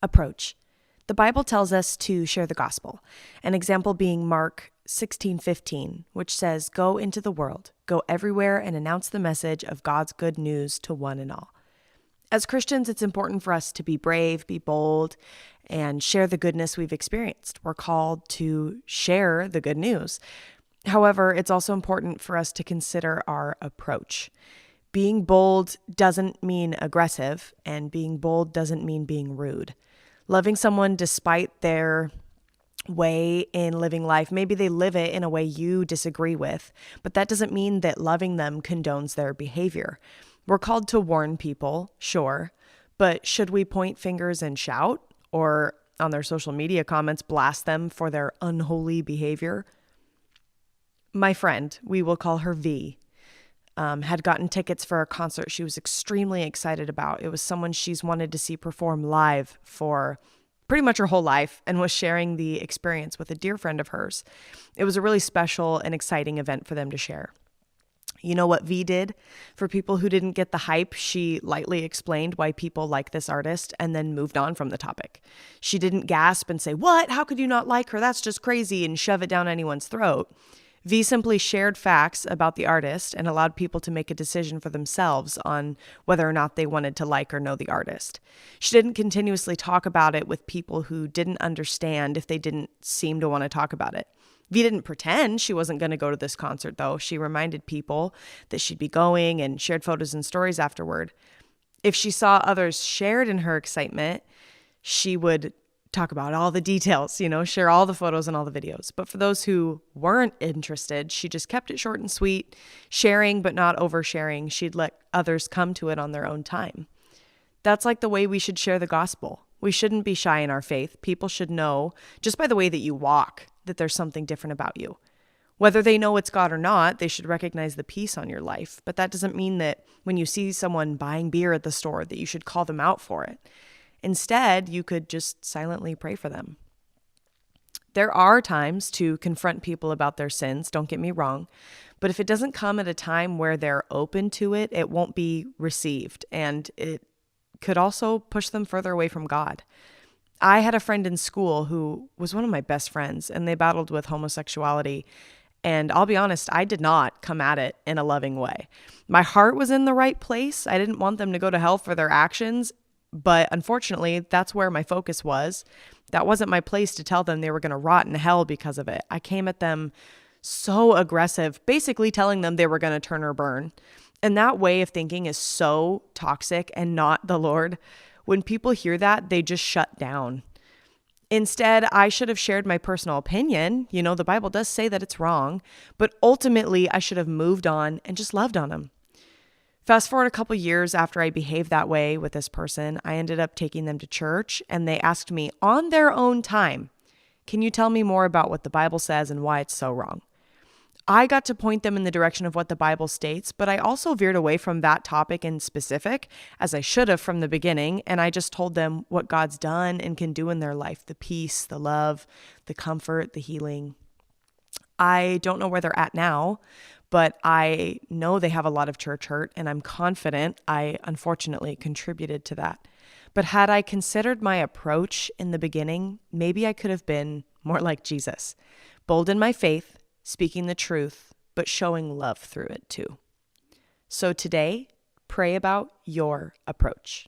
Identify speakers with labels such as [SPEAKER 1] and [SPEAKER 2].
[SPEAKER 1] Approach. The Bible tells us to share the gospel, an example being Mark 16:15, which says, "Go into the world, go everywhere and announce the message of God's good news to one and all." As Christians, it's important for us to be brave, be bold, and share the goodness we've experienced. We're called to share the good news. However, it's also important for us to consider our approach. Being bold doesn't mean aggressive, and being bold doesn't mean being rude. Loving someone despite their way in living life, maybe they live it in a way you disagree with, but that doesn't mean that loving them condones their behavior. We're called to warn people, sure, but should we point fingers and shout, or on their social media comments blast them for their unholy behavior? My friend, we will call her V, had gotten tickets for a concert she was extremely excited about. It was someone she's wanted to see perform live for pretty much her whole life, and was sharing the experience with a dear friend of hers. It was a really special and exciting event for them to share. You know what V did? For people who didn't get the hype, she lightly explained why people like this artist and then moved on from the topic. She didn't gasp and say, "What? How could you not like her? That's just crazy," and shove it down anyone's throat. V simply shared facts about the artist and allowed people to make a decision for themselves on whether or not they wanted to like or know the artist. She didn't continuously talk about it with people who didn't understand if they didn't seem to want to talk about it. V didn't pretend she wasn't going to go to this concert, though. She reminded people that she'd be going and shared photos and stories afterward. If she saw others shared in her excitement, she would talk about all the details, share all the photos and all the videos. But for those who weren't interested, she just kept it short and sweet, sharing but not oversharing. She'd let others come to it on their own time. That's like the way we should share the gospel. We shouldn't be shy in our faith. People should know, just by the way that you walk, that there's something different about you. Whether they know it's God or not, they should recognize the peace on your life. But that doesn't mean that when you see someone buying beer at the store that you should call them out for it. Instead, you could just silently pray for them. There are times to confront people about their sins, don't get me wrong, but if it doesn't come at a time where they're open to it, it won't be received, and it could also push them further away from God. I had a friend in school who was one of my best friends, and they battled with homosexuality. And I'll be honest, I did not come at it in a loving way. My heart was in the right place. I didn't want them to go to hell for their actions, but unfortunately, that's where my focus was. That wasn't my place to tell them they were going to rot in hell because of it. I came at them so aggressive, basically telling them they were going to turn or burn. And that way of thinking is so toxic and not the Lord. When people hear that, they just shut down. Instead, I should have shared my personal opinion. The Bible does say that it's wrong, but ultimately I should have moved on and just loved on them. Fast forward a couple years after I behaved that way with this person, I ended up taking them to church, and they asked me on their own time, "Can you tell me more about what the Bible says and why it's so wrong?" I got to point them in the direction of what the Bible states, but I also veered away from that topic in specific, as I should have from the beginning, and I just told them what God's done and can do in their life, the peace, the love, the comfort, the healing. I don't know where they're at now, but I know they have a lot of church hurt, and I'm confident I unfortunately contributed to that. But had I considered my approach in the beginning, maybe I could have been more like Jesus, bold in my faith, speaking the truth, but showing love through it too. So today, pray about your approach.